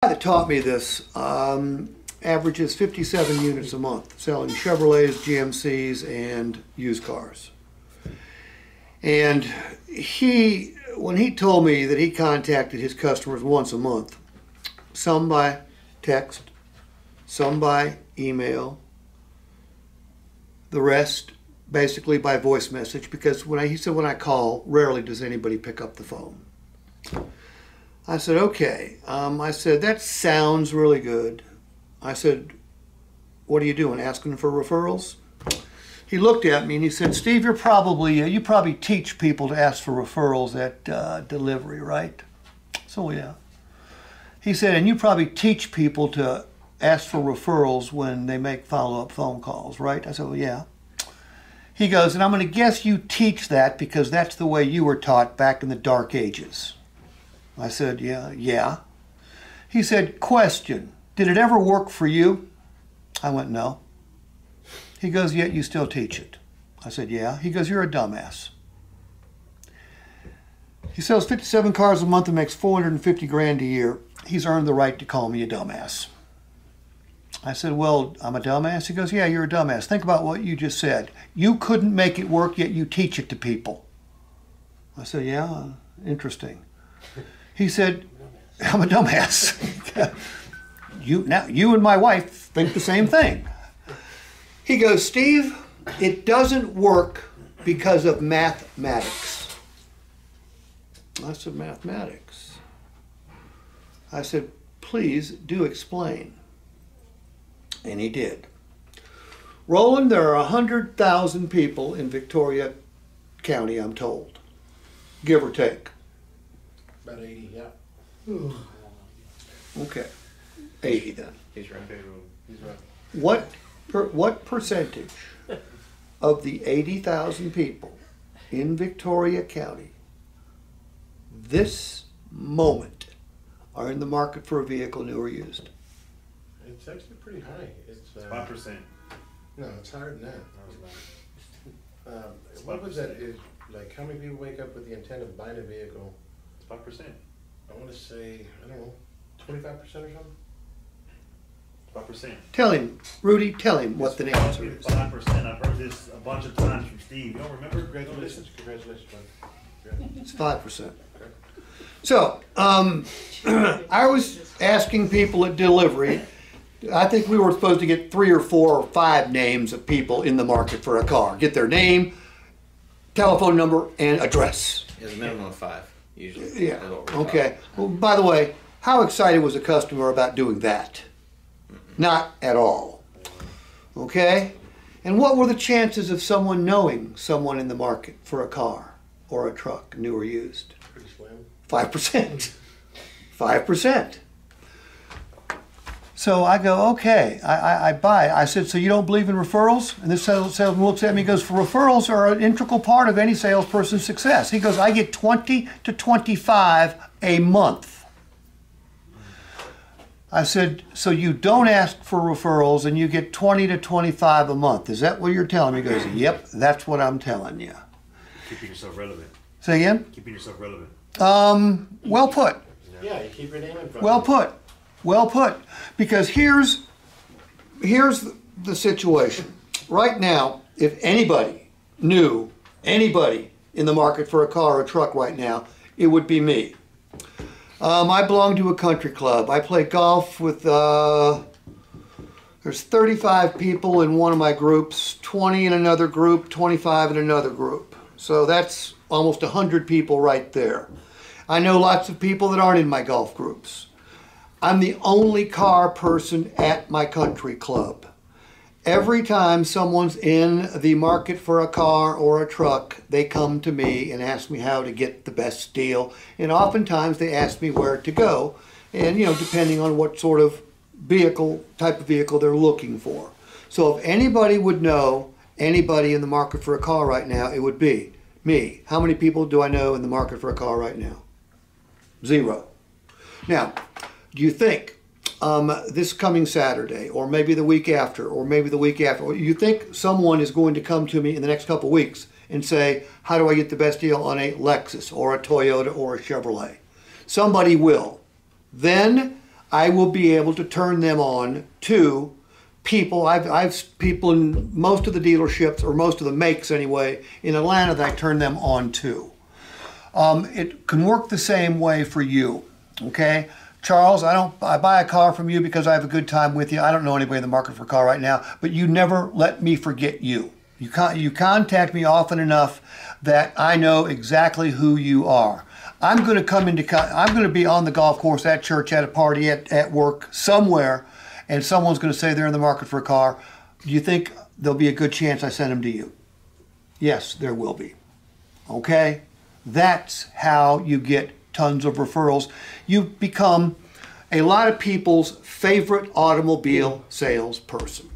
guy that taught me this averages 57 units a month, selling Chevrolets, GMCs, and used cars. And when he told me that he contacted his customers once a month, some by text, some by email, the rest basically by voice message, because he said when I call, rarely does anybody pick up the phone. I said, okay. I said, that sounds really good. I said, what are you doing, asking for referrals? He looked at me and he said, Steve, you probably teach people to ask for referrals at delivery, right? So yeah. He said, and you probably teach people to ask for referrals when they make follow-up phone calls, right? I said, well, yeah. He goes, and I'm going to guess you teach that because that's the way you were taught back in the dark ages. I said, yeah. He said, question, did it ever work for you? I went, no. He goes, yet you still teach it. I said, yeah. He goes, you're a dumbass. He sells 57 cars a month and makes 450 grand a year. He's earned the right to call me a dumbass. I said, well, I'm a dumbass? He goes, yeah, you're a dumbass. Think about what you just said. You couldn't make it work, yet you teach it to people. I said, yeah, interesting. He said, I'm a dumbass. You and my wife think the same thing. He goes, Steve, it doesn't work because of mathematics. I said, mathematics? I said, please do explain. And he did. Roland, there are 100,000 people in Victoria County, I'm told. Give or take. About 80, yeah. Ooh. Okay. 80 then. He's right. He's right. What percentage of the 80,000 people in Victoria County this moment are in the market for a vehicle, new or used? It's actually pretty high. It's 5%. No, it's higher than that. What was that? Like, how many people wake up with the intent of buying a vehicle? It's 5%. I want to say, I don't know, 25% or something? 5%. Tell him, Rudy, tell him what the answer is. 5%. I've heard this a bunch of times from Steve. You don't remember? Congratulations, man. It's 5%. So, I was asking people at delivery, I think we were supposed to get 3 or 4 or 5 names of people in the market for a car. Get their name, telephone number, and address. There's a minimum of 5, usually. Yeah, okay. Well, by the way, how excited was a customer about doing that? Not at all. Okay? And what were the chances of someone knowing someone in the market for a car or a truck, new or used? Pretty slim. 5%. 5%. So I go, okay, I buy. I said, so you don't believe in referrals? And this salesman looks at me and goes, referrals are an integral part of any salesperson's success. He goes, I get 20 to 25 a month. I said, so you don't ask for referrals and you get 20 to 25 a month. Is that what you're telling me? He goes, yep, that's what I'm telling you. Keeping yourself relevant. Say again? Keeping yourself relevant. Well put. Yeah, you keep your name in front. Well put. Well put. Because here's the situation. Right now, if anybody knew anybody in the market for a car or a truck right now, it would be me. I belong to a country club. I play golf with, there's 35 people in one of my groups, 20 in another group, 25 in another group. So that's almost 100 people right there. I know lots of people that aren't in my golf groups. I'm the only car person at my country club. Every time someone's in the market for a car or a truck, they come to me and ask me how to get the best deal. And oftentimes they ask me where to go, and depending on what sort of type of vehicle they're looking for. So if anybody would know anybody in the market for a car right now, it would be me. How many people do I know in the market for a car right now? 0. Now, do you think this coming Saturday, or maybe the week after, or maybe the week after, or you think someone is going to come to me in the next couple of weeks and say, how do I get the best deal on a Lexus or a Toyota or a Chevrolet? Somebody will. Then I will be able to turn them on to people. I've people in most of the dealerships, or most of the makes anyway, in Atlanta that I turn them on to. It can work the same way for you, okay? Charles, I buy a car from you because I have a good time with you. I don't know anybody in the market for a car right now, but you never let me forget you. You contact me often enough that I know exactly who you are. I'm going to be on the golf course, at church, at a party, at work, somewhere, and someone's going to say they're in the market for a car. Do you think there'll be a good chance I send them to you? Yes, there will be. Okay? That's how you get tons of referrals. You become a lot of people's favorite automobile salesperson.